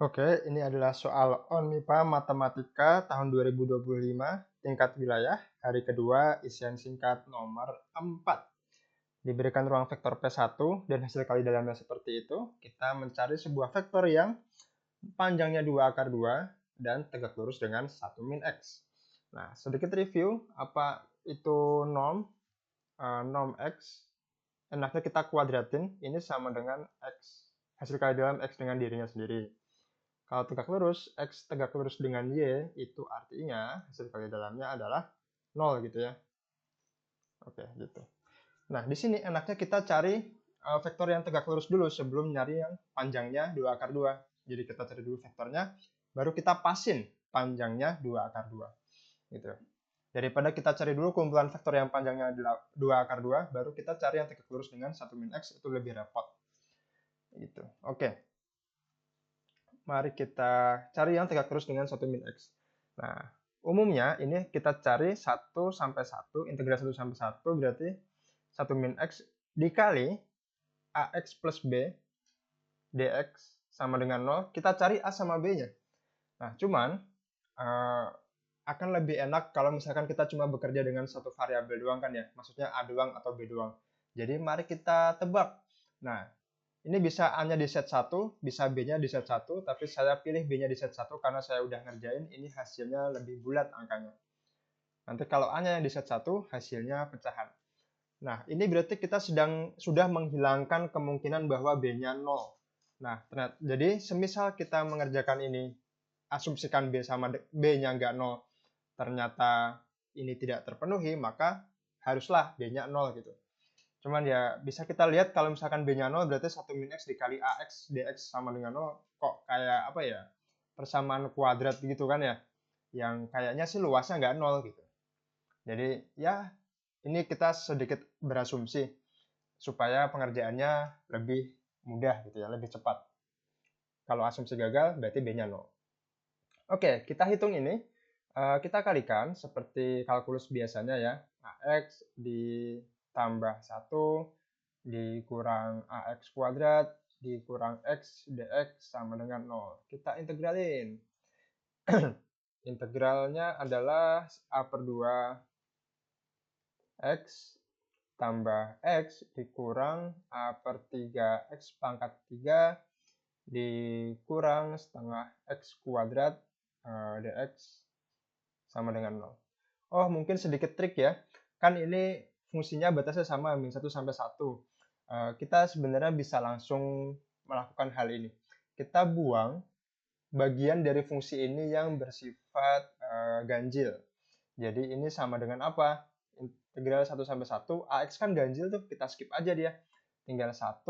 Oke, ini adalah soal ONMIPA Matematika tahun 2025, tingkat wilayah, hari kedua, isian singkat nomor 4. Diberikan ruang vektor P1 dan hasil kali dalamnya seperti itu, kita mencari sebuah vektor yang panjangnya 2 akar 2 dan tegak lurus dengan 1 min X. Nah, sedikit review, apa itu norm? Norm X, enaknya kita kuadratin, ini sama dengan X, hasil kali dalam X dengan dirinya sendiri. Kalau tegak lurus, X tegak lurus dengan Y, itu artinya hasil kali dalamnya adalah 0 gitu ya. Oke, gitu. Nah, di sini enaknya kita cari vektor yang tegak lurus dulu sebelum nyari yang panjangnya 2 akar 2. Jadi kita cari dulu vektornya, baru kita pasin panjangnya 2 akar 2. Gitu. Daripada kita cari dulu kumpulan vektor yang panjangnya 2 akar 2, baru kita cari yang tegak lurus dengan 1 min X, itu lebih repot. Gitu. Oke. Mari kita cari yang tegak lurus dengan 1 min X. Nah, umumnya ini kita cari 1 sampai 1, integral 1 sampai 1 berarti 1 min X dikali AX plus B dx sama dengan 0. Kita cari A sama B-nya. Nah, cuman akan lebih enak kalau misalkan kita cuma bekerja dengan satu variabel doang kan ya. Maksudnya A doang atau B doang. Jadi mari kita tebak. Nah, ini bisa A-nya di set 1, bisa B-nya di set 1, tapi saya pilih B-nya di set 1 karena saya udah ngerjain, ini hasilnya lebih bulat angkanya. Nanti kalau A-nya yang di set 1, hasilnya pecahan. Nah, ini berarti kita sudah menghilangkan kemungkinan bahwa B-nya 0. Nah, jadi semisal kita mengerjakan ini, asumsikan B sama B-nya nggak 0, ternyata ini tidak terpenuhi, maka haruslah B-nya 0 gitu. Cuman ya bisa kita lihat kalau misalkan B-nya 0 berarti 1 min X dikali AX dx sama dengan 0. Kok kayak apa ya? Persamaan kuadrat gitu kan ya. Yang kayaknya sih luasnya nggak 0 gitu. Jadi ya ini kita sedikit berasumsi supaya pengerjaannya lebih mudah gitu ya, lebih cepat. Kalau asumsi gagal berarti B-nya 0. Oke, kita hitung ini. Kita kalikan seperti kalkulus biasanya ya. AX ditambah 1 dikurang AX kuadrat dikurang X dx sama dengan 0. Kita integralin. Integralnya adalah A per 2 X tambah X dikurang A per 3 X pangkat 3 dikurang setengah X kuadrat dx sama dengan 0. Oh, mungkin sedikit trik ya. Kan ini fungsinya batasnya sama, min 1 sampai 1. Kita sebenarnya bisa langsung melakukan hal ini. Kita buang bagian dari fungsi ini yang bersifat ganjil. Jadi ini sama dengan apa? Integral 1 sampai 1, AX kan ganjil tuh, kita skip aja dia. Tinggal 1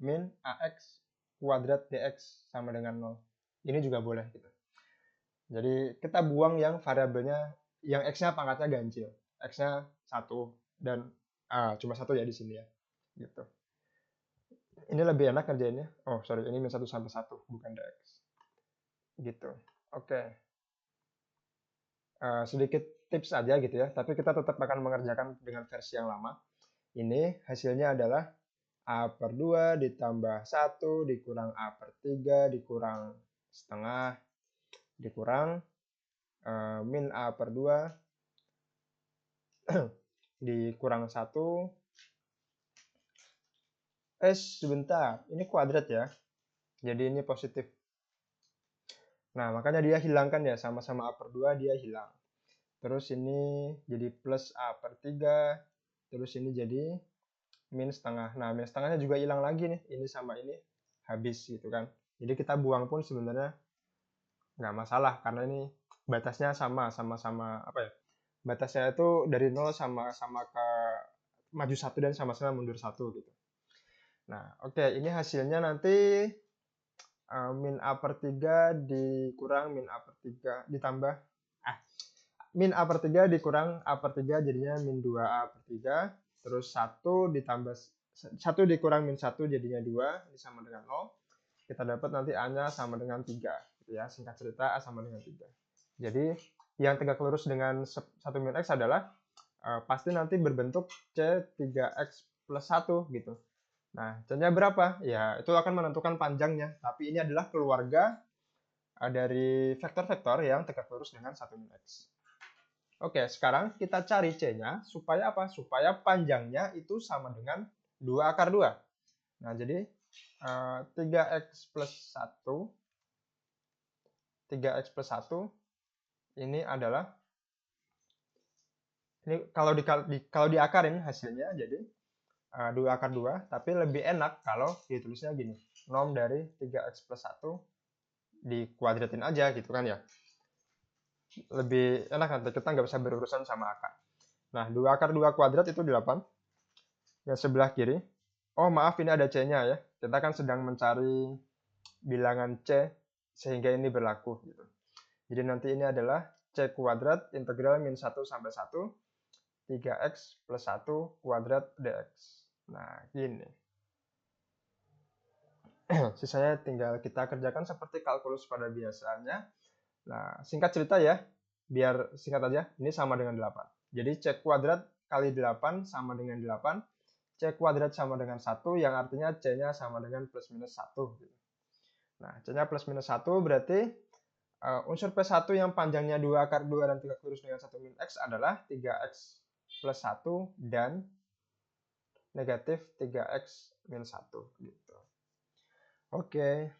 min AX kuadrat dx sama dengan 0. Ini juga boleh gitu. Jadi kita buang yang variabelnya, yang X-nya pangkatnya ganjil. X-nya 1 dan cuma 1 ya di sini ya. Gitu. Ini lebih enak kerjainnya. Oh, sorry, ini min 1 sampai 1, bukan dx. Gitu. Oke. Sedikit tips aja gitu ya, tapi kita tetap akan mengerjakan dengan versi yang lama. Ini hasilnya adalah A per 2 ditambah 1 dikurang A per 3 dikurang setengah dikurang min A per 2 dikurang 1. Sebentar, ini kuadrat ya. Jadi ini positif. Nah, makanya dia hilangkan ya, sama-sama A per 2 dia hilang. Terus ini jadi plus A per 3. Terus ini jadi min setengah. Nah, min setengahnya juga hilang lagi nih. Ini sama ini habis gitu kan. Jadi kita buang pun sebenarnya nggak masalah karena ini batasnya sama-sama apa ya? Batasnya itu dari 0 sama-sama ke maju 1 dan sama-sama mundur 1 gitu. Nah, oke, ini hasilnya nanti min A per 3 dikurang min A per 3 ditambah min A per 3 dikurang A per 3 jadinya min 2A per 3. Terus 1 ditambah 1 dikurang min 1 jadinya 2. Ini sama dengan 0. Kita dapat nanti A-nya sama dengan 3. Gitu ya. Singkat cerita A sama dengan 3. Jadi yang tegak lurus dengan 1 min X adalah pasti nanti berbentuk C3X plus 1 gitu. Nah, C-nya berapa? Ya, itu akan menentukan panjangnya. Tapi ini adalah keluarga dari vektor-vektor yang tegak lurus dengan 1 min X. Oke, sekarang kita cari C-nya supaya apa? Supaya panjangnya itu sama dengan 2 akar 2. Nah, jadi 3X plus 1, 3X plus 1 ini adalah, ini kalau diakarin hasilnya jadi 2 akar 2, tapi lebih enak kalau ditulisnya gini, norm dari 3X plus 1 dikuadratin aja gitu kan ya. Lebih enak, nanti kita nggak bisa berurusan sama akar. Nah, 2 akar 2 kuadrat itu 8. Yang sebelah kiri, oh maaf ini ada C-nya ya. Kita kan sedang mencari bilangan C sehingga ini berlaku gitu. Jadi nanti ini adalah C kuadrat integral min 1 sampai 1 3X plus 1 kuadrat dx. Nah, gini. Sisanya tinggal kita kerjakan seperti kalkulus pada biasanya. Nah, singkat cerita ya, biar singkat aja, ini sama dengan 8. Jadi C kuadrat kali 8 sama dengan 8. C kuadrat sama dengan 1, yang artinya C-nya sama dengan plus minus 1. Nah, C-nya plus minus 1 berarti unsur P1 yang panjangnya 2 akar 2 dan tegak lurus dengan 1 min X adalah 3X plus 1 dan negatif 3X min 1. Gitu. Oke.